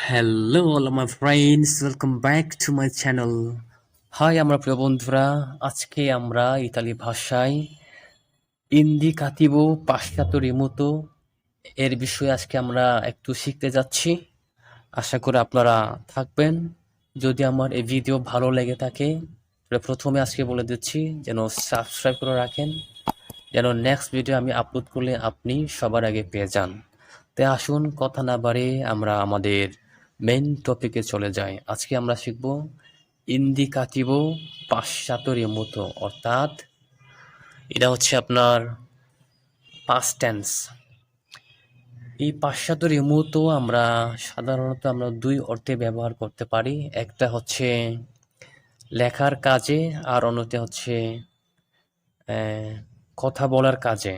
Hello all my friends, welcome back to my channel. Hi আমার প্রিয় বন্ধুরা, আজকে আমরা ইতালি ভাষায় ইন্দিকাতিভো পাশ্চাত্য রিমোতো এর বিষয়ে আজকে আমরা একটু শিখতে যাচ্ছি। আশা করি আপনারা থাকবেন। যদি আমার এই ভিডিও ভালো লেগে থাকে তাহলে প্রথমে আজকে বলে দিচ্ছি যেন সাবস্ক্রাইব করে রাখেন, যেন নেক্সট ভিডিও আমি আপলোড করলে আপনি সবার আগে পেয়ে যান। তাই আসুন কথা না বাড়িয়ে আমরা আমাদের মেইন টপিকে চলে যাই। আজকে আমরা শিখব ইন্দিকাটিভো পাশ্চাত্য রিমোটো, অর্থাৎ এটা হচ্ছে আপনার পাস্ট টেন্স। এই পাশ্চাত্য রিমোটো আমরা সাধারণত দুই অর্থে ব্যবহার করতে পারি। একটা হচ্ছে লেখার কাজে আর অন্যটা হচ্ছে কথা বলার কাজে।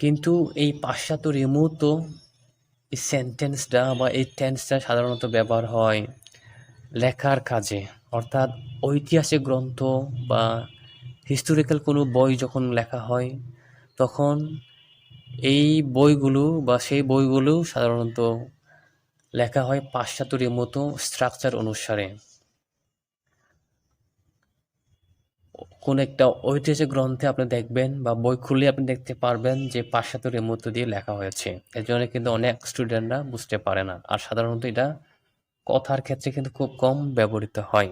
কিন্তু এই পাশ্চাত্য রিমোটো এই সেন্টেন্সটা বা এই টেন্সটা সাধারণত ব্যবহার হয় লেখার কাজে, অর্থাৎ ঐতিহাসিক গ্রন্থ বা হিস্টোরিক্যাল কোনো বই যখন লেখা হয় তখন এই বইগুলো বা সেই বইগুলো সাধারণত লেখা হয় পাশ্চাত্যের মতো স্ট্রাকচার অনুসারে। কোন একটা ঐতিহাসিক গ্রন্থে আপনি দেখবেন বা বই খুললে আপনি দেখতে পারবেন যে পাশ্চাত্যের মধ্য দিয়ে লেখা হয়েছে। এর জন্য কিন্তু অনেক স্টুডেন্টরা বুঝতে পারে না, আর সাধারণত এটা কথার ক্ষেত্রে কিন্তু খুব কম ব্যবহৃত হয়।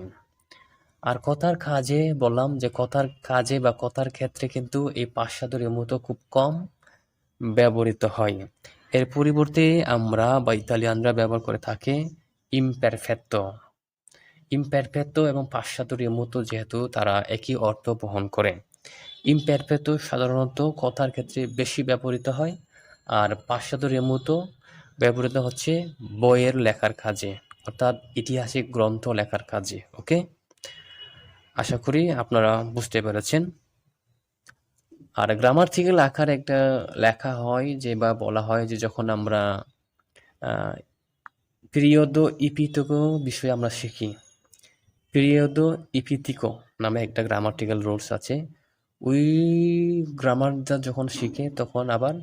আর কথার কাজে বললাম যে কথার কাজে বা কথার ক্ষেত্রে কিন্তু এই পাশ্চাত্যের মতো খুব কম ব্যবহৃত হয়। এর পরিবর্তে আমরা বা ইতালিয়ানরা ব্যবহার করে থাকে ইমপারফেক্টো। ইমপারফেক্টো এবং পাশ্চাত্যের মতো যেহেতু তারা একই অর্থ বহন করে, ইমপারফেক্টো সাধারণত কথার ক্ষেত্রে বেশি ব্যবহৃত হয়, আর পাশ্চাত্যের মতো ব্যবহৃত হচ্ছে বইয়ের লেখার কাজে, অর্থাৎ ঐতিহাসিক গ্রন্থ লেখার কাজে। ওকে, আশা করি আপনারা বুঝতে পেরেছেন। আর গ্রামাটিক্যাল আকারে একটা লেখা হয় যে বা বলা হয় যে যখন আমরা পিরিয়ডো ইপিথিকো বিষয়ে আমরা শিখি, পিরিয়ডো ইপিথিকো নামে একটা গ্রামাটিক্যাল রুলস আছে। ওই গ্রামারটা যখন শিখে তখন আবার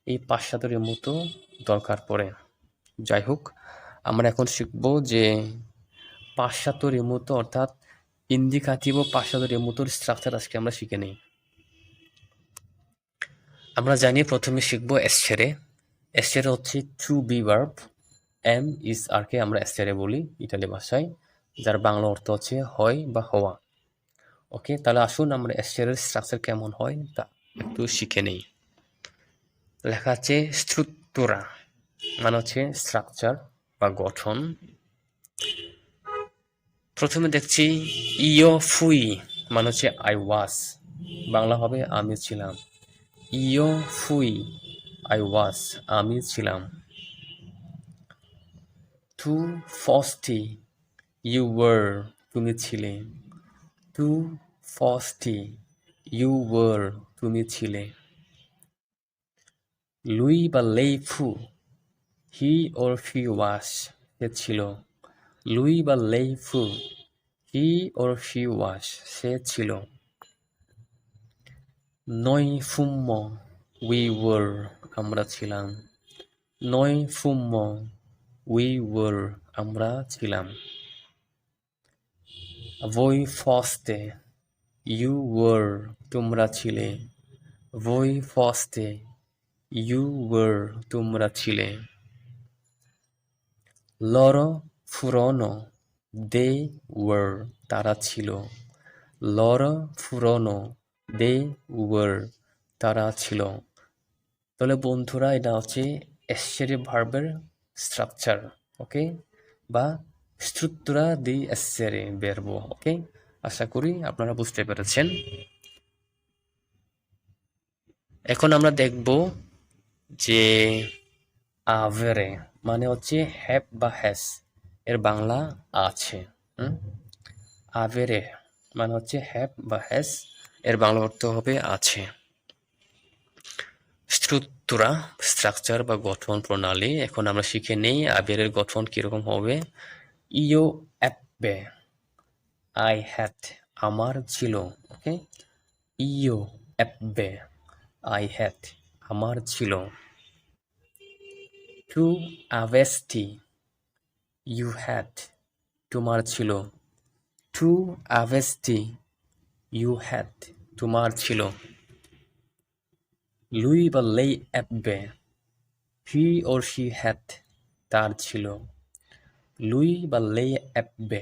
এই পাশ্চাত্যের মতো দরকার পড়ে। যাই হোক, আমরা এখন শিখব যে পাশ্চাত্য রিমোটো অর্থাৎ ইন্দিকাটিভো পাশ্চাত্য রিমোটোর স্ট্রাকচার আজকে আমরা শিখে নিই। আমরা জানি প্রথমে শিখব essere। essere হচ্ছে to be verb. Am is আরকে আমরা essere বলি ইতালি ভাষায়, যার বাংলা অর্থ হচ্ছে হয় বা হওয়া। ওকে, তাহলে আসুন আমরা essere স্ট্রাকচার কেমন হয় তা একটু শিখে নেই। লেখা আছে স্ট্রুকতুরা, মানে হচ্ছে স্ট্রাকচার বা গঠন। প্রথমে দেখছি ইয়ো ফুই, মানে হচ্ছে আই ওয়াজ, বাংলা হবে আমি ছিলাম। ইয়ো ফুই আই ওয়াজ, আমি ছিলাম। টু ফস্টি ইউ ওয়ার, তুমি ছিলে। টু ফস্টি ইউ ওয়ার, তুমি ছিলে। লুই বা লেইফু হি ওর শি ওয়াস, সে ছিল। লুই বা লেইফু হি ওর শি ওয়াস, সে ছিল। নয় ফুম্ম উই ওয়ার, আমরা ছিলাম। নয় ফুম্ম উই ওয়ার, আমরা ছিলাম। voi foste ইউ ওয়ার, তোমরা ছিলে। voi foste ইউ ওয়ার, তোমরা ছিলে। loro furono they were, তারা ছিল। loro furono they were, তারা ছিল। তাহলে বন্ধুরা এটা হচ্ছে essere ভার্বের স্ট্রাকচার, ওকে, বা স্ট্রুকতুরা দি essere verbo। ওকে, আশা করি আপনারা বুঝতে পেরেছেন। এখন আমরা দেখব যে avere মানে হচ্ছে হ্যাভ বা হ্যাস, এর বাংলা আছে। avere মানে হচ্ছে হ্যাভ বা হ্যাস, এর বাংলা অর্থ হবে আছে। স্ট্রুকতুরা স্ট্রাকচার বা গঠন প্রণালী। এখন আমরা শিখে নেই আবেরের গঠন কিরকম হবে। ইও অ্যাপবে আই হ্যাড, আমার ছিল। ওকে, ইও অ্যাপবে আই হ্যাড, আমার ছিল। টু আভেস্টি ইউ হ্যাড তোমার ছিল। টু avesti ইউ হ্যাড তোমার ছিল। lui বা lei ebbe he or she had তার ছিল। lui বা lei ebbe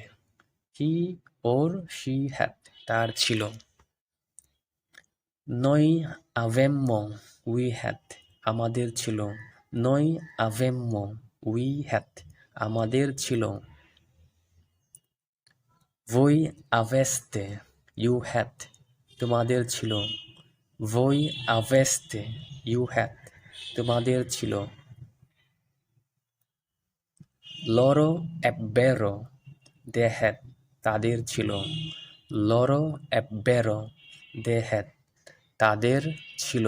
he or she had তার ছিল। noi avemmo we had আমাদের ছিল। noi avemmo we had আমাদের ছিল। voi aveste you had তোমাদের ছিল। voi aveste you had তোমাদের ছিল। loro ebbero they had তাদের ছিল। loro ebbero they had তাদের ছিল।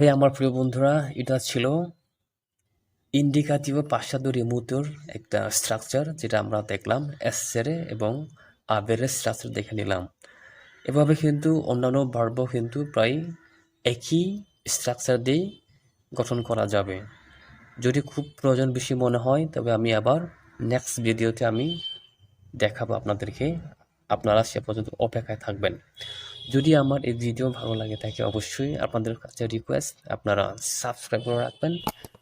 হে আমার প্রিয় বন্ধুরা, এটা ছিল ইন্ডিকাটিভ পাশ্চাত্য রিমোটোর একটা স্ট্রাকচার, যেটা আমরা দেখলাম এসেরে এবং আবেরের স্ট্রাকচার দেখে নিলাম। এভাবে কিন্তু অন্যান্য ভার্বও কিন্তু প্রায় একই স্ট্রাকচার দিয়ে গঠন করা যাবে। যদি খুব প্রয়োজন বেশি মনে হয় তবে আমি আবার নেক্সট ভিডিওতে আমি দেখাবো আপনাদেরকে। আপনারা সে পর্যন্ত অপেক্ষায় থাকবেন। যদি আমার এই ভিডিও ভালো লাগে থাকে অবশ্যই আপনাদের কাছে রিকোয়েস্ট আপনারা সাবস্ক্রাইব করে রাখবেন,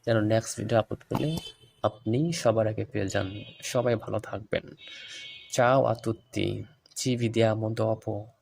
যেন নেক্সট ভিডিও আপলোড করলে আপনি সবার আগে পেয়ে যান। সবাই ভালো থাকবেন। চাও a tutti, ci vediamo dopo.